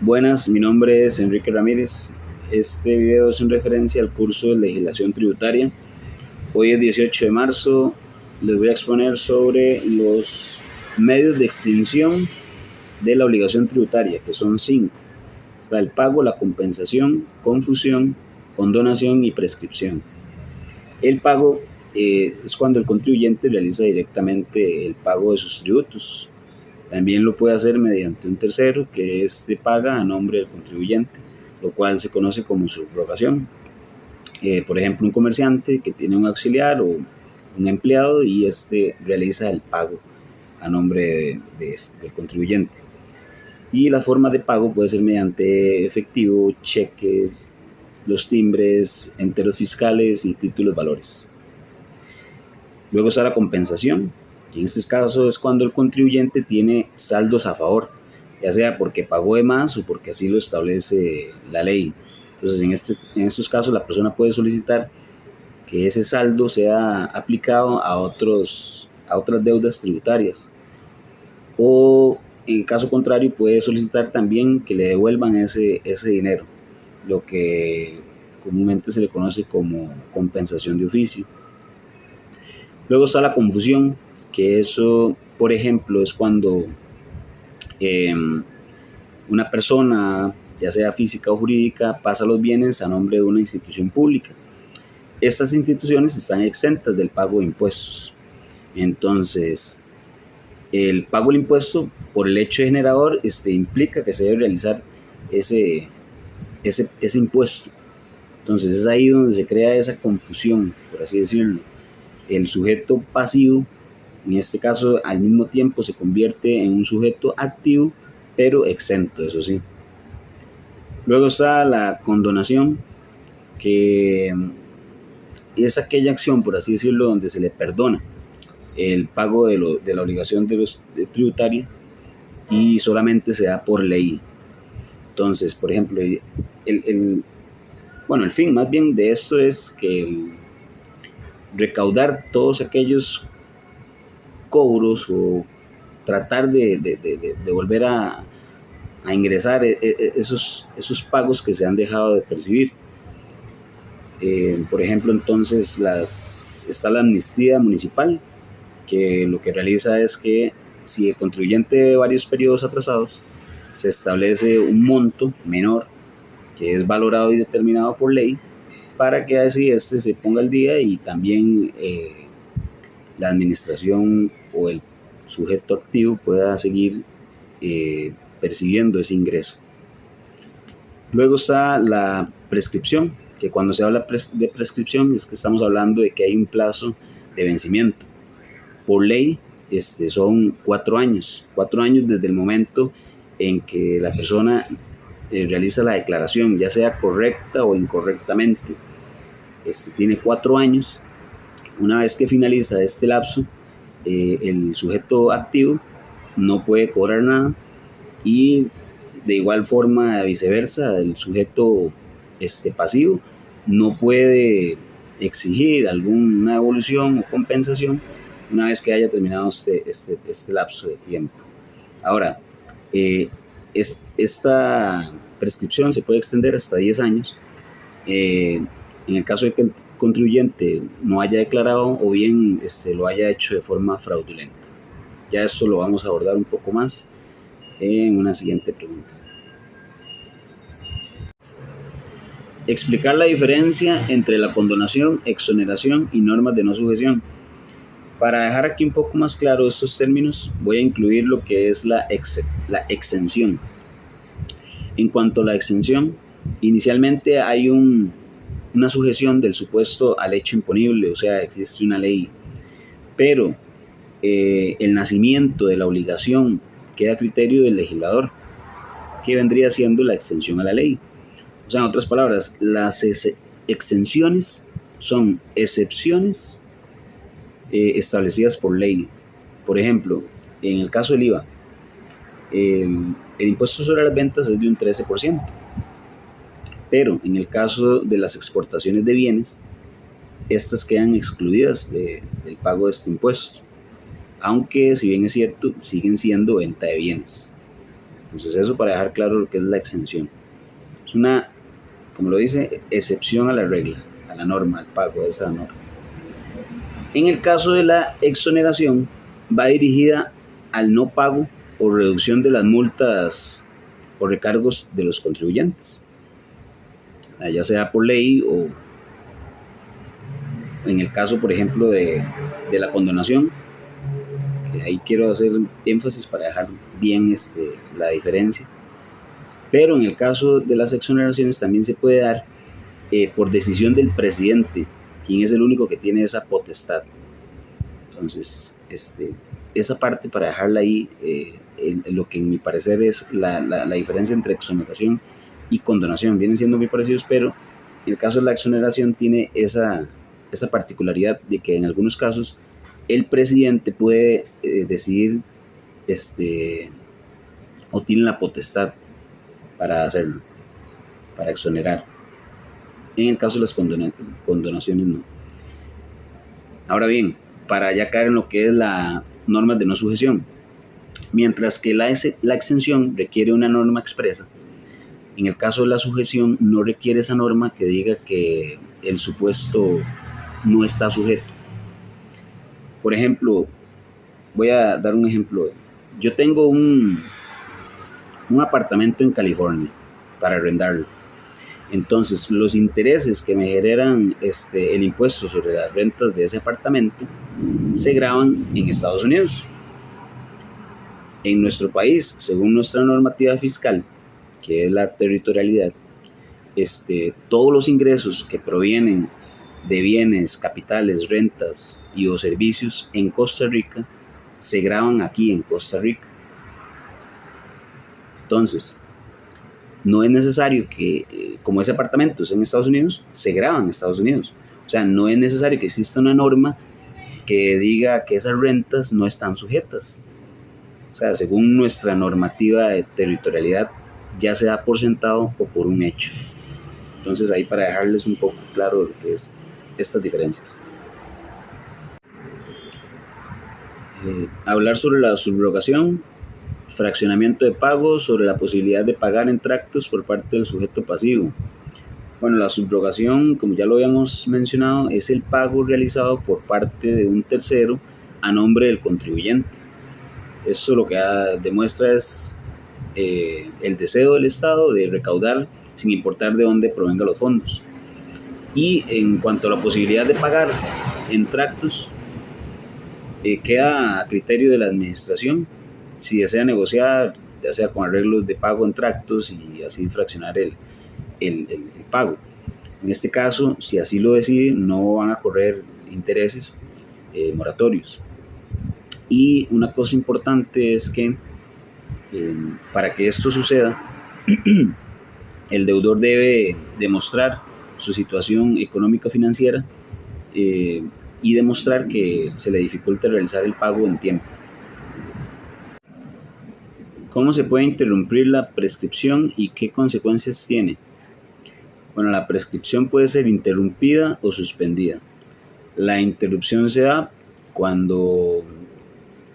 Buenas, mi nombre es Enrique Ramírez. Este video es en referencia al curso de legislación tributaria. Hoy es 18 de marzo. Les voy a exponer sobre los medios de extinción de la obligación tributaria, que son 5. Está el pago, la compensación, confusión, condonación y prescripción. El pago es cuando el contribuyente realiza directamente el pago de sus tributos. También lo puede hacer mediante un tercero, que paga a nombre del contribuyente, lo cual se conoce como subrogación. Por ejemplo, un comerciante que tiene un auxiliar o un empleado y realiza el pago a nombre del contribuyente. Y la forma de pago puede ser mediante efectivo, cheques, los timbres, enteros fiscales y títulos valores. Luego está la compensación, y en este caso es cuando el contribuyente tiene saldos a favor, ya sea porque pagó de más o porque así lo establece la ley. Entonces, en estos casos la persona puede solicitar que ese saldo sea aplicado a otras deudas tributarias, o en caso contrario puede solicitar también que le devuelvan ese dinero, lo que comúnmente se le conoce como compensación de oficio. Luego está la confusión, que eso, por ejemplo, es cuando una persona, ya sea física o jurídica, pasa los bienes a nombre de una institución pública. Estas instituciones están exentas del pago de impuestos. Entonces, el pago del impuesto por el hecho de generador implica que se debe realizar ese impuesto. Entonces es ahí donde se crea esa confusión, por así decirlo. El sujeto pasivo, en este caso, al mismo tiempo se convierte en un sujeto activo, pero exento, eso sí. Luego está la condonación, que es aquella acción, por así decirlo, donde se le perdona el pago de la obligación de tributaria y solamente se da por ley. Entonces, por ejemplo, el fin más bien de esto es que recaudar todos aquellos cobros o tratar de volver a ingresar esos pagos que se han dejado de percibir. Por ejemplo, entonces está la amnistía municipal, que lo que realiza es que si el contribuyente de varios periodos atrasados, se establece un monto menor que es valorado y determinado por ley para que así se ponga al día y también la administración o el sujeto activo pueda seguir percibiendo ese ingreso. Luego está la prescripción, que cuando se habla de prescripción es que estamos hablando de que hay un plazo de vencimiento. Por ley son 4 años, 4 años desde el momento en que la persona realiza la declaración, ya sea correcta o incorrectamente. Tiene 4 años. Una vez que finaliza este lapso, el sujeto activo no puede cobrar nada, y de igual forma, viceversa, el sujeto pasivo no puede exigir alguna devolución o compensación una vez que haya terminado este lapso de tiempo. Ahora, esta prescripción se puede extender hasta 10 años en el caso de que el contribuyente no haya declarado o bien lo haya hecho de forma fraudulenta. Ya esto lo vamos a abordar un poco más en una siguiente pregunta. Explicar la diferencia entre la condonación, exoneración y normas de no sujeción. Para dejar aquí un poco más claro estos términos, voy a incluir lo que es la exención. En cuanto a la exención, inicialmente hay una sujeción del supuesto al hecho imponible, o sea, existe una ley, pero el nacimiento de la obligación queda a criterio del legislador, que vendría siendo la exención a la ley. O sea, en otras palabras, las exenciones son excepciones establecidas por ley. Por ejemplo, en el caso del IVA, el impuesto sobre las ventas es de un 13%, pero en el caso de las exportaciones de bienes, estas quedan excluidas del pago de este impuesto, aunque si bien es cierto, siguen siendo venta de bienes. Entonces eso para dejar claro lo que es la exención. Es una, como lo dice, excepción a la regla, a la norma, al pago de esa norma. En el caso de la exoneración, va dirigida al no pago o reducción de las multas o recargos de los contribuyentes, ya sea por ley o en el caso, por ejemplo, de la condonación, que ahí quiero hacer énfasis para dejar bien la diferencia. Pero en el caso de las exoneraciones también se puede dar por decisión del presidente, quien es el único que tiene esa potestad. Entonces, esa parte para dejarla ahí, lo que en mi parecer es la diferencia entre exoneración y condonación. Vienen siendo muy parecidos, pero en el caso de la exoneración tiene esa particularidad de que en algunos casos el presidente puede decidir o tiene la potestad para hacerlo, para exonerar. En el caso de las condonaciones no. Ahora bien, para ya caer en lo que es la norma de no sujeción, mientras que la exención requiere una norma expresa, en el caso de la sujeción no requiere esa norma que diga que el supuesto no está sujeto. Por ejemplo, voy a dar un ejemplo. Yo tengo un apartamento en California para arrendarlo. Entonces, los intereses que me generan el impuesto sobre las rentas de ese apartamento se graban en Estados Unidos. En nuestro país, según nuestra normativa fiscal, que es la territorialidad, todos los ingresos que provienen de bienes, capitales, rentas y o servicios en Costa Rica se graban aquí en Costa Rica. Entonces, no es necesario que, como ese apartamento es en Estados Unidos, se graba en Estados Unidos. O sea, no es necesario que exista una norma que diga que esas rentas no están sujetas. O sea, según nuestra normativa de territorialidad, ya se da por sentado o por un hecho. Entonces, ahí para dejarles un poco claro lo que es estas diferencias. Hablar sobre la subrogación, fraccionamiento de pagos, sobre la posibilidad de pagar en tractos por parte del sujeto pasivo. Bueno, la subrogación, como ya lo habíamos mencionado, es el pago realizado por parte de un tercero a nombre del contribuyente. Eso lo que demuestra es el deseo del Estado de recaudar sin importar de dónde provengan los fondos. Y en cuanto a la posibilidad de pagar en tractos, queda a criterio de la administración si desea negociar, ya sea con arreglos de pago en tractos y así fraccionar el pago. En este caso, si así lo decide, no van a correr intereses moratorios. Y una cosa importante es que para que esto suceda, el deudor debe demostrar su situación económica financiera y demostrar que se le dificulta realizar el pago en tiempo. ¿Cómo se puede interrumpir la prescripción y qué consecuencias tiene? Bueno, la prescripción puede ser interrumpida o suspendida. La interrupción se da cuando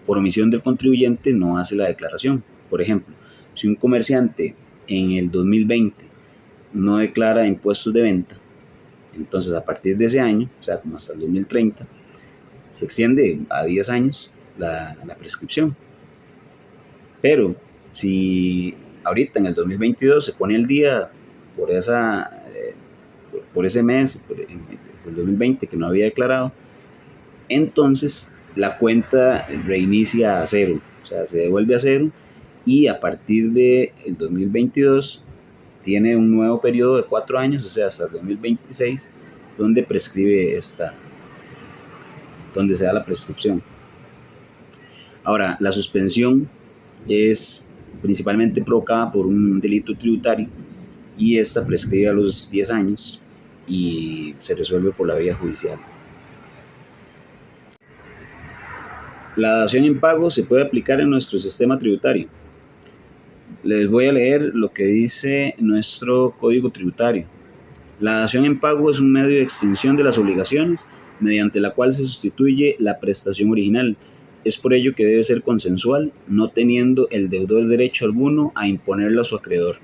por omisión del contribuyente no hace la declaración. Por ejemplo, si un comerciante en el 2020 no declara impuestos de venta, entonces a partir de ese año, o sea, como hasta el 2030, se extiende a 10 años la prescripción. Pero si ahorita en el 2022 se pone el día por ese mes del 2020 que no había declarado, entonces la cuenta reinicia a cero, o sea, se devuelve a cero y a partir del 2022 tiene un nuevo periodo de 4 años, o sea, hasta el 2026, donde prescribe donde se da la prescripción. Ahora, la suspensión es principalmente provocada por un delito tributario y esta prescribe a los 10 años y se resuelve por la vía judicial. La dación en pago se puede aplicar en nuestro sistema tributario. Les voy a leer lo que dice nuestro código tributario. La dación en pago es un medio de extinción de las obligaciones mediante la cual se sustituye la prestación original. Es por ello que debe ser consensual, no teniendo el deudor derecho alguno a imponerlo a su acreedor.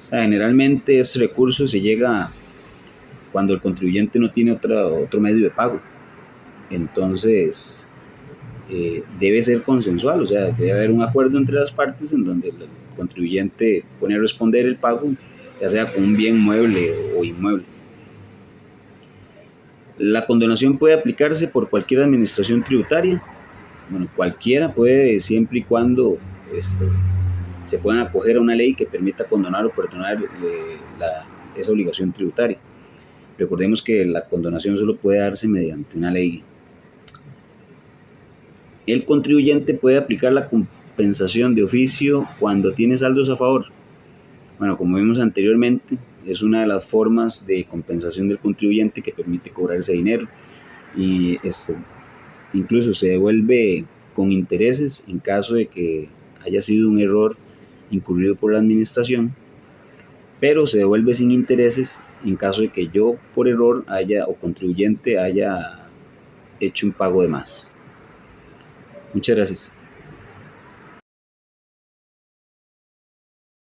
O sea, generalmente ese recurso se llega cuando el contribuyente no tiene otro medio de pago. Entonces, debe ser consensual, o sea, debe haber un acuerdo entre las partes en donde el contribuyente pone a responder el pago, ya sea con un bien mueble o inmueble. La condonación puede aplicarse por cualquier administración tributaria. Bueno, cualquiera puede, siempre y cuando se puedan acoger a una ley que permita condonar o perdonar esa obligación tributaria. Recordemos que la condonación solo puede darse mediante una ley. El contribuyente puede aplicar la compensación de oficio cuando tiene saldos a favor. Bueno, como vimos anteriormente, es una de las formas de compensación del contribuyente que permite cobrar ese dinero y incluso se devuelve con intereses en caso de que haya sido un error incurrido por la administración, pero se devuelve sin intereses en caso de que yo por error o contribuyente haya hecho un pago de más. Muchas gracias.